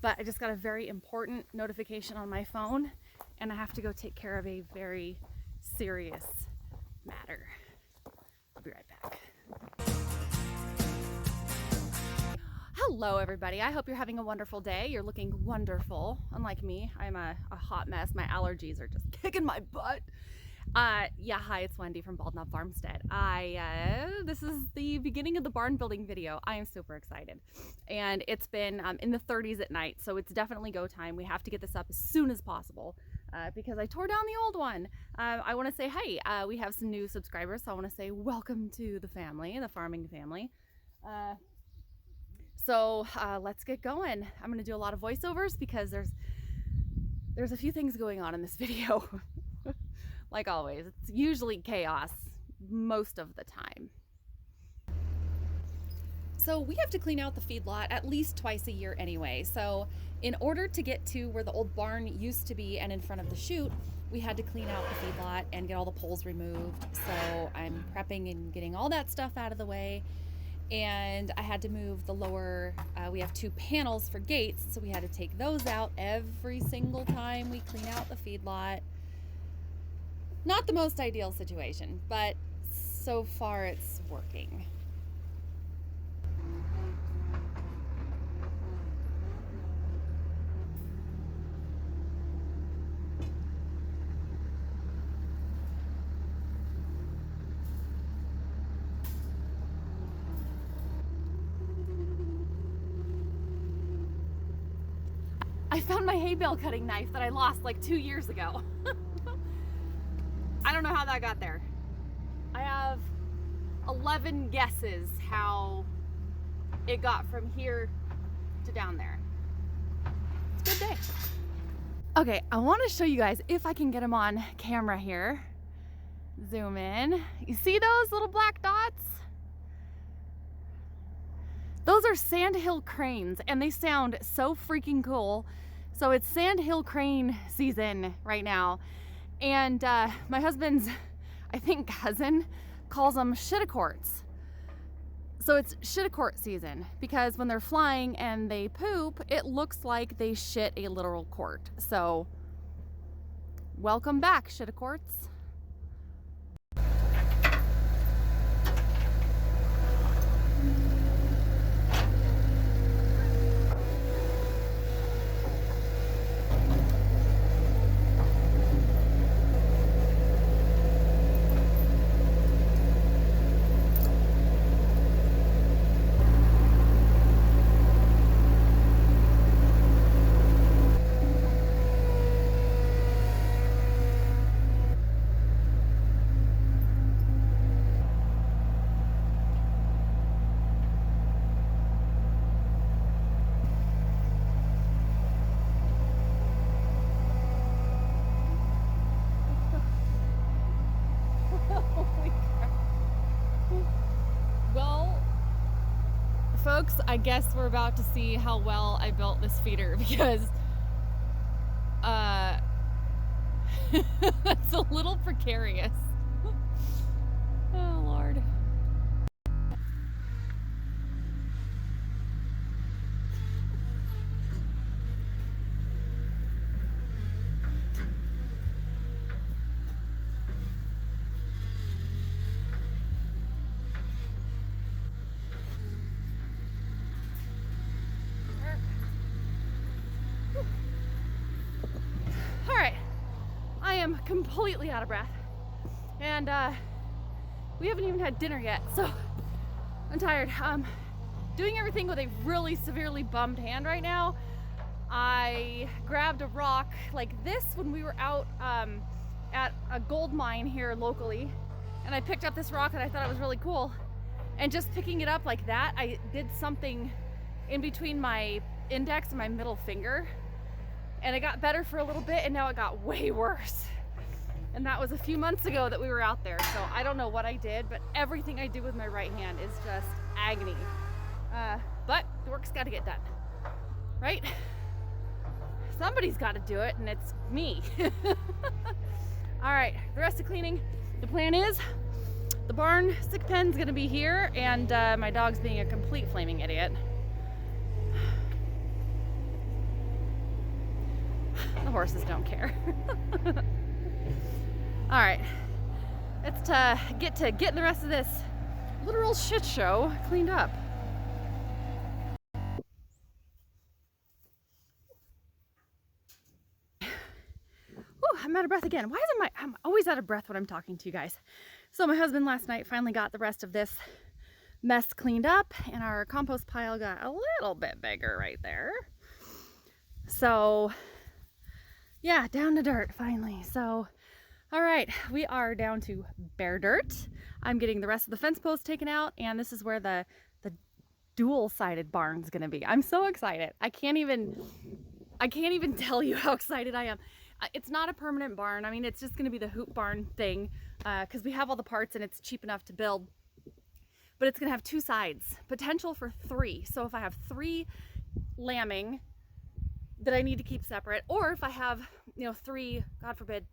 but I just got a very important notification on my phone and I have to go take care of a very serious matter. I'll be right back. Hello everybody, I hope you're having a wonderful day. You're looking wonderful. Unlike me, I'm a hot mess. My allergies are just kicking my butt. Yeah, hi, it's Wendy from Farmstead. This is the beginning of the barn building video. I am super excited. And it's been in the 30s at night, so it's definitely go time. We have to get this up as soon as possible because I tore down the old one. I want to say, hey, we have some new subscribers, so I want to say welcome to the family, the farming family. So let's get going. I'm going to do a lot of voiceovers because there's a few things going on in this video. Like always, it's usually chaos most of the time. So we have to clean out the feedlot at least twice a year anyway. So in order to get to where the old barn used to be and in front of the chute, we had to clean out the feedlot and get all the poles removed. So I'm prepping and getting all that stuff out of the way. And I had to move the lower, we have 2 panels for gates, so we had to take those out every single time we clean out the feedlot. Not the most ideal situation, but so far it's working. I found my hay bale cutting knife that I lost like 2 years ago. I don't know how that got there. I have 11 guesses how it got from here to down there. It's a good day. Okay, I want to show you guys if I can get them on camera here. Zoom in. You see those little black dots? Those are sandhill cranes and they sound so freaking cool. So it's sandhill crane season right now. And my husband's, I think, cousin calls them shitacorts. So it's shitakort season because when they're flying and they poop, it looks like they shit a literal quart. So welcome back, shitacorts. Folks, I guess we're about to see how well I built this feeder because it's a little precarious. Oh Lord. Completely out of breath and we haven't even had dinner yet, so I'm tired. Doing everything with a really severely bummed hand right now. I grabbed a rock like this when we were out at a gold mine here locally, and I picked up this rock and I thought it was really cool, and just picking it up like that, I did something in between my index and my middle finger, and it got better for a little bit and now it got way worse. And that was a few months ago that we were out there. So I don't know what I did, but everything I do with my right hand is just agony. But the work's got to get done, right? Somebody's got to do it, and it's me. All right, the rest of cleaning. The plan is the barn sick pen's gonna be here, and my dog's being a complete flaming idiot. horses don't care. All right, let's get to getting the rest of this literal shit show cleaned up. Ooh, I'm out of breath again. Why isn't I'm always out of breath when I'm talking to you guys. So my husband last night finally got the rest of this mess cleaned up, and our compost pile got a little bit bigger right there. So yeah, down to dirt finally. So all right, we are down to bare dirt. I'm getting the rest of the fence posts taken out, and this is where the dual-sided barn's gonna be. I'm so excited. I can't even tell you how excited I am. It's not a permanent barn. I mean, it's just gonna be the hoop barn thing, because we have all the parts and it's cheap enough to build. But it's gonna have 2 sides, potential for 3. So if I have 3 lambing that I need to keep separate, or if I have, you know, 3, God forbid,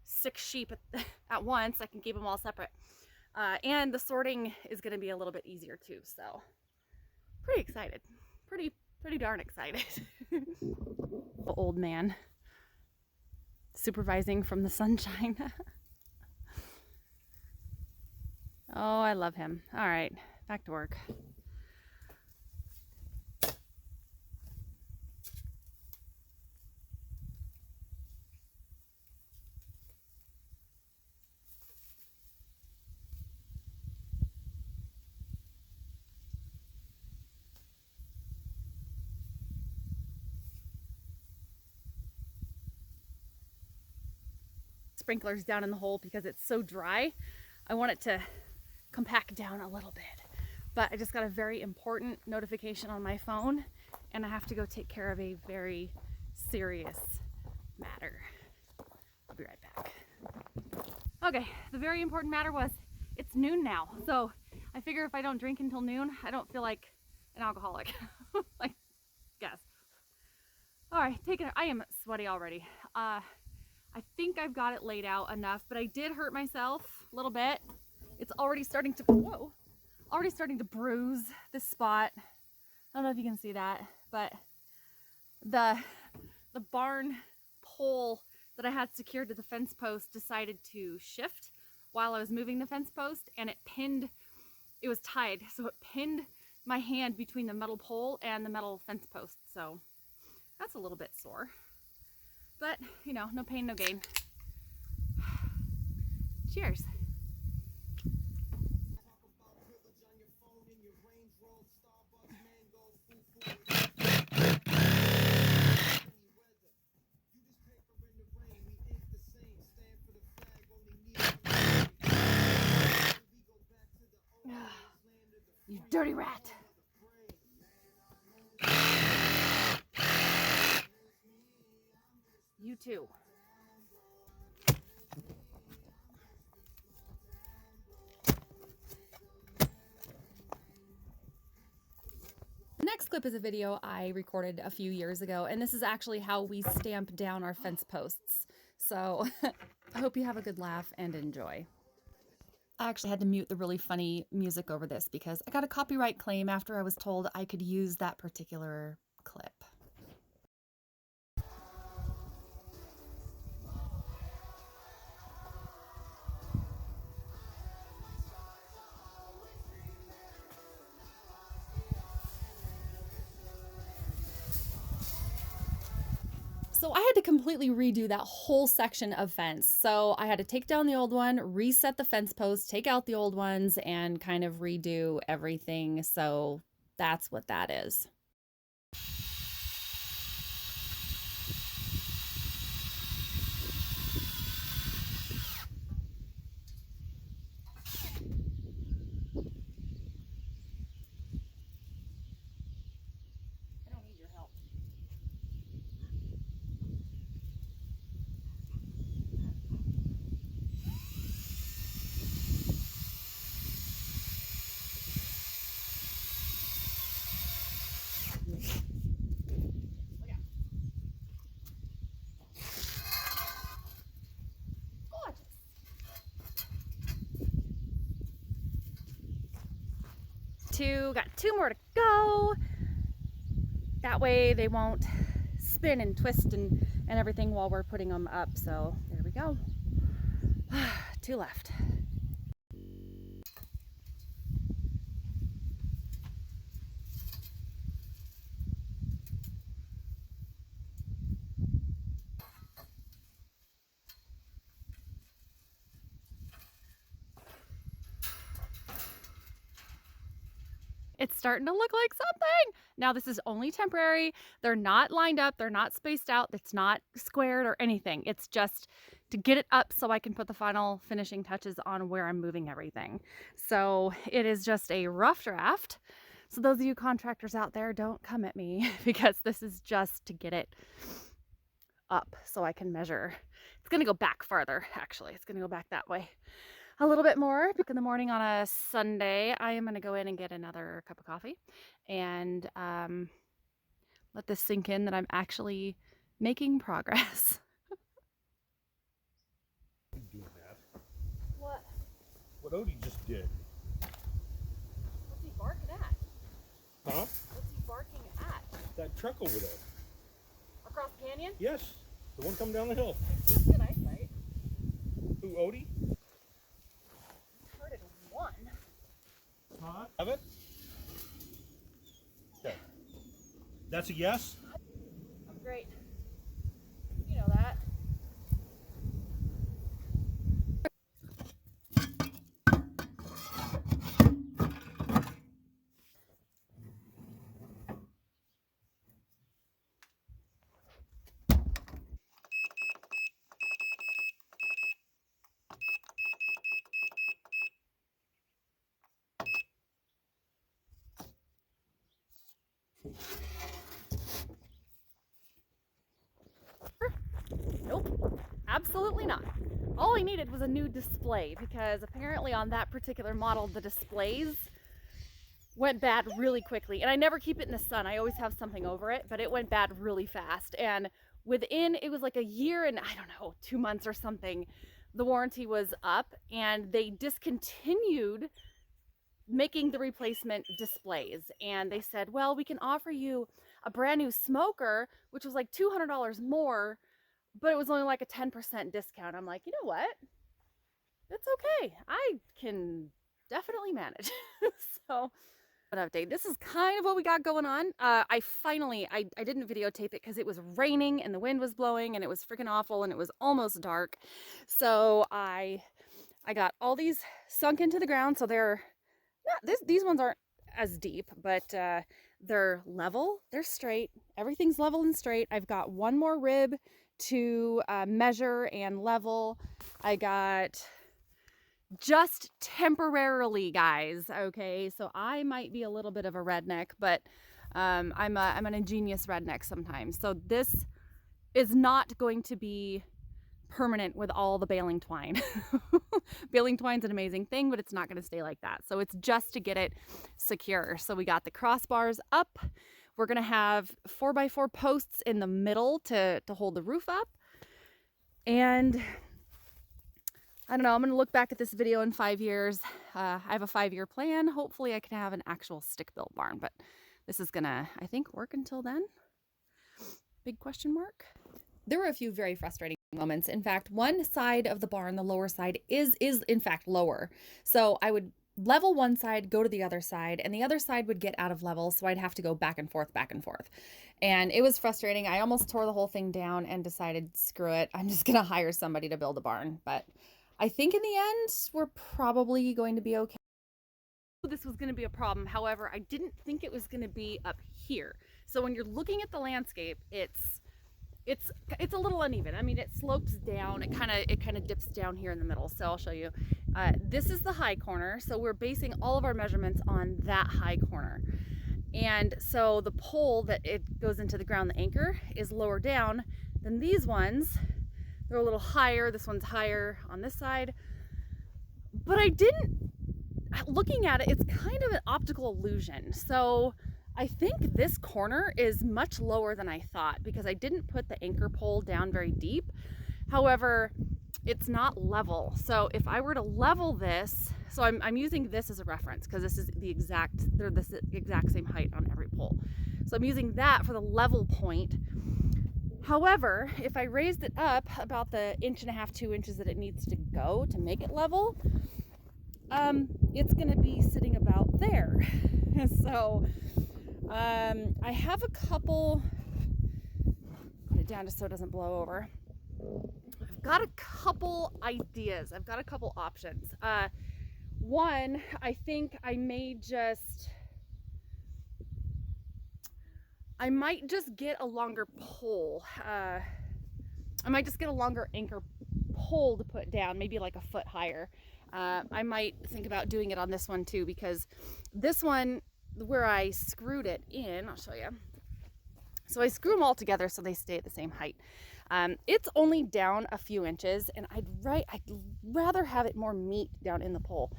6 sheep at once, I can keep them all separate. And the sorting is gonna be a little bit easier too. So pretty excited, pretty darn excited. Old man supervising from the sunshine. Oh, I love him. All right, back to work. Sprinklers down in the hole because it's so dry. I want it to compact down a little bit, but I just got a very important notification on my phone, and I have to go take care of a very serious matter. I'll be right back. Okay, the very important matter was it's noon now, so I figure if I don't drink until noon, I don't feel like an alcoholic. Like, guess. All right, I am sweaty already. I think I've got it laid out enough, but I did hurt myself a little bit. It's already starting to, already starting to bruise this spot. I don't know if you can see that, but the barn pole that I had secured to the fence post decided to shift while I was moving the fence post, and it was tied, so it pinned my hand between the metal pole and the metal fence post. So that's a little bit sore. But, you know, no pain, no gain. Cheers. You dirty rat. You too. The next clip is a video I recorded a few years ago, and this is actually how we stamp down our fence posts. So I hope you have a good laugh and enjoy. I actually had to mute the really funny music over this because I got a copyright claim after I was told I could use that particular clip. So I had to completely redo that whole section of fence. So I had to take down the old one, reset the fence posts, take out the old ones, and kind of redo everything. So that's what that is. Got 2 more to go. That way they won't spin and twist and everything while we're putting them up. So there we go. 2 left. It's starting to look like something. Now this is only temporary. They're not lined up. They're not spaced out. It's not squared or anything. It's just to get it up so I can put the final finishing touches on where I'm moving everything. So it is just a rough draft. So those of you contractors out there, don't come at me because this is just to get it up so I can measure. It's gonna go back farther, actually. It's gonna go back that way a little bit more. In the morning on a Sunday, I am gonna go in and get another cup of coffee and let this sink in that I'm actually making progress. Doing that. What? What Odie just did. What's he barking at? Huh? What's he barking at? That truck over there. Across the canyon? Yes. The one coming down the hill. He has good eyesight. Who, Odie? Heard it one. Huh? Have it? Okay. That's a yes? Great. You know that. Nope, absolutely not. All I needed was a new display because apparently on that particular model, the displays went bad really quickly. And I never keep it in the sun. I always have something over it, but it went bad really fast. And within, it was like a year and I don't know, 2 months or something, the warranty was up and they discontinued making the replacement displays. And they said, well, we can offer you a brand new smoker, which was like $200 more, but it was only like a 10% discount. I'm like, you know what? It's okay. I can definitely manage. So, an update. This is kind of what we got going on. I didn't videotape it because it was raining and the wind was blowing and it was freaking awful and it was almost dark. So I got all these sunk into the ground. So they're not, these ones aren't as deep, but they're level, they're straight. Everything's level and straight. I've got one more rib to measure and level. I got just temporarily, guys, okay? So I might be a little bit of a redneck, but I'm an ingenious redneck sometimes. So this is not going to be permanent with all the baling twine. Baling twine's an amazing thing, but it's not going to stay like that. So it's just to get it secure. So we got the crossbars up. We're going to have 4x4 posts in the middle to hold the roof up. And I don't know, I'm going to look back at this video in 5 years. I have a 5-year plan. Hopefully I can have an actual stick-built barn, but this is going to, I think, work until then. Big question mark. There were a few very frustrating moments. In fact, one side of the barn, the lower side, is in fact lower. So I would level one side, go to the other side, and the other side would get out of level, so I'd have to go back and forth. And it was frustrating. I almost tore the whole thing down and decided, screw it, I'm just gonna hire somebody to build a barn. But I think in the end, we're probably going to be okay. This was gonna be a problem. However, I didn't think it was gonna be up here. So when you're looking at the landscape, it's a little uneven. I mean, it slopes down. It kind of dips down here in the middle. So I'll show you. This is the high corner. So we're basing all of our measurements on that high corner. And so the pole that it goes into the ground, the anchor, is lower down than these ones. They're a little higher. This one's higher on this side. But looking at it, it's kind of an optical illusion. So I think this corner is much lower than I thought because I didn't put the anchor pole down very deep. However, it's not level. So if I were to level this, so I'm using this as a reference because this is they're the exact same height on every pole. So I'm using that for the level point. However, if I raised it up about the 1.5 to 2 inches that it needs to go to make it level, it's gonna be sitting about there. So I have a couple, put it down just so it doesn't blow over. I've got a couple ideas. I've got a couple options. One, I think I might just get a longer pole. I might just get a longer anchor pole to put down, maybe like a foot higher. I might think about doing it on this one too, because this one, where I screwed it in, I'll show you. So I screw them all together so they stay at the same height. It's only down a few inches, and I'd rather have it more meat down in the pole.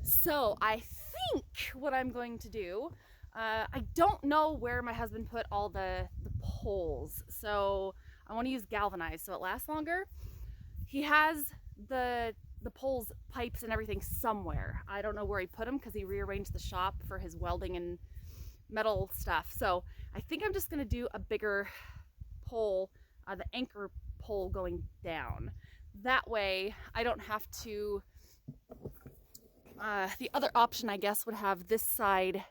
So I think what I'm going to do, I don't know where my husband put all the poles, so I want to use galvanized so it lasts longer. He has the poles, pipes, and everything somewhere. I don't know where he put them because he rearranged the shop for his welding and metal stuff. So I think I'm just going to do a bigger pole, the anchor pole going down. That way I don't have to, the other option I guess would have this side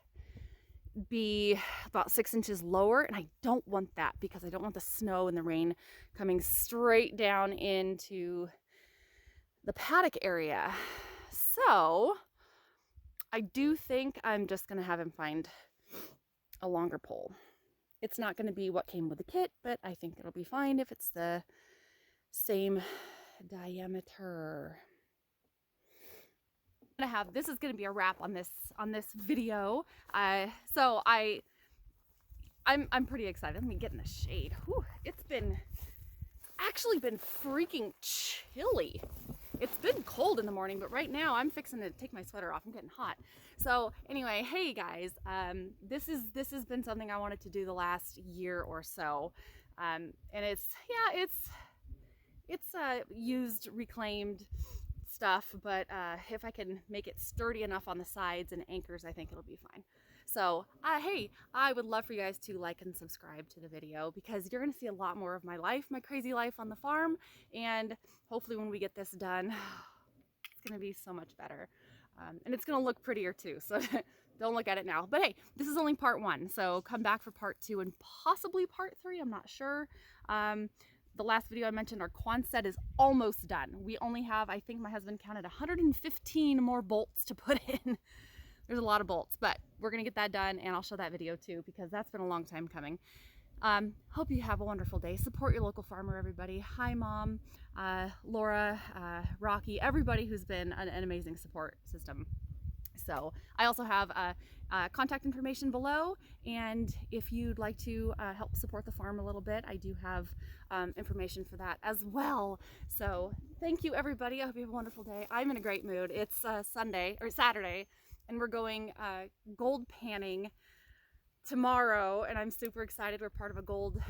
be about 6 inches lower, and I don't want that because I don't want the snow and the rain coming straight down into the paddock area. So I do think I'm just gonna have him find a longer pole. It's not gonna be what came with the kit, but I think it'll be fine if it's the same diameter. This is going to be a wrap on this video. So I'm pretty excited. Let me get in the shade. Whew, it's actually been freaking chilly. It's been cold in the morning, but right now I'm fixing to take my sweater off. I'm getting hot. So anyway, hey guys, this has been something I wanted to do the last year or so, and it's used, reclaimed stuff, but if I can make it sturdy enough on the sides and anchors, I think it'll be fine. So hey, I would love for you guys to like and subscribe to the video, because you're going to see a lot more of my life, my crazy life on the farm, and hopefully when we get this done, it's going to be so much better, and it's going to look prettier too, so don't look at it now. But hey, this is only part 1, so come back for part 2 and possibly part 3, I'm not sure. The last video I mentioned, our Farmstead is almost done. We only have, I think my husband counted 115 more bolts to put in. There's a lot of bolts, but we're gonna get that done, and I'll show that video too, because that's been a long time coming. Hope you have a wonderful day. Support your local farmer, everybody. Hi, Mom, Laura, Rocky, everybody who's been an amazing support system. So I also have contact information below, and if you'd like to help support the farm a little bit, I do have information for that as well. So thank you, everybody. I hope you have a wonderful day. I'm in a great mood. It's Saturday, and we're going gold panning tomorrow, and I'm super excited. We're part of a gold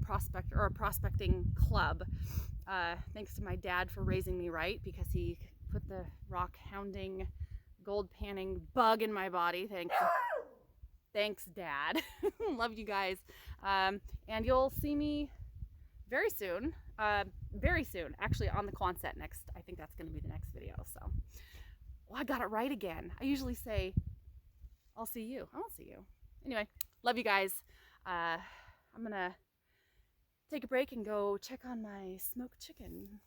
prospecting club. Thanks to my dad for raising me right, because he put the rock hounding, gold panning bug in my body. Thanks, Dad. Love you guys. And you'll see me very soon, actually on the Quonset next. I think that's going to be the next video. So, well, I got it right again. I usually say, I'll see you. I won't see you. Anyway, love you guys. I'm going to take a break and go check on my smoked chicken.